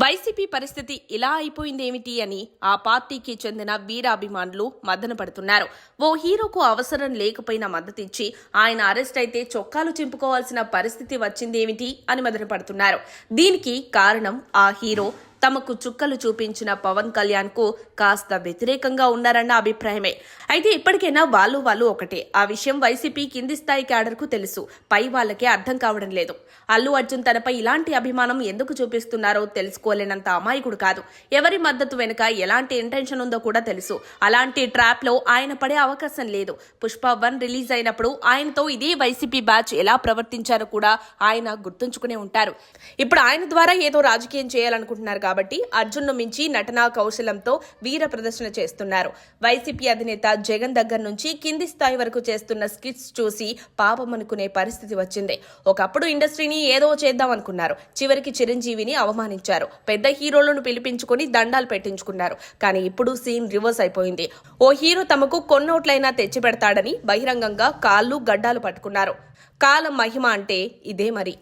YCP పరిస్థితి ఇలా అయిపోయిందేమిటి అని ఆ పార్టీకి చెందిన వీరాభిమానులు మదన పడుతున్నారు. ఓ హీరోకు అవసరం లేకపోయినా మద్దతిచ్చి ఆయన అరెస్ట్ అయితే చొక్కాలు చింపుకోవాల్సిన పరిస్థితి వచ్చిందేమిటి అని మదన పడుతున్నారు. దీనికి కారణం ఆ హీరో తమకు చుక్కలు చూపించిన పవన్ కళ్యాణ్ కు కాస్త వ్యతిరేకంగా ఉన్నారన్న అభిప్రాయమే. అయితే ఇప్పటికైనా వాళ్ళు ఒకటే. ఆ విషయం వైసీపీ కింది స్థాయి క్యాడర్ కు తెలుసు. పై వాళ్ళకే అర్థం కావడం లేదు. అల్లు అర్జున్ తనపై ఇలాంటి అభిమానం ఎందుకు చూపిస్తున్నారో తెలుసుకోలేనంత అమాయకుడు కాదు. ఎవరి మద్దతు వెనుక ఎలాంటి ఇంటెన్షన్ ఉందో కూడా తెలుసు. అలాంటి ట్రాప్ లో ఆయన పడే అవకాశం లేదు. పుష్ప 1 రిలీజ్ అయినప్పుడు ఆయనతో ఇదే వైసీపీ బ్యాచ్ ఎలా ప్రవర్తించారో కూడా ఆయన గుర్తుంచుకునే ఉంటారు. ఇప్పుడు ఆయన ద్వారా ఏదో రాజకీయం చేయాలనుకుంటున్నారు కాబట్టి అర్జున్ను మించి నటనా కౌశలంతో వీర ప్రదర్శన చేస్తున్నారు. వైసీపీ అధినేత జగన్ దగ్గర నుంచి కింది స్థాయి వరకు చేస్తున్న స్కిట్స్ చూసి పాపం అనుకునే పరిస్థితి వచ్చింది. ఒకప్పుడు ఇండస్ట్రీని ఏదో చేద్దాం అనుకున్నారు. చివరికి చిరంజీవిని అవమానించారు. పెద్ద హీరోలను పిలిపించుకుని దండాలు పెట్టించుకున్నారు. కానీ ఇప్పుడు సీన్ రివర్స్ అయిపోయింది. ఓ హీరో తమకు కొన్నోట్లైనా తెచ్చిపెడతాడని బహిరంగంగా కాళ్ళు గడ్డాలు పట్టుకున్నారు. కాలం మహిమ అంటే ఇదే మరి.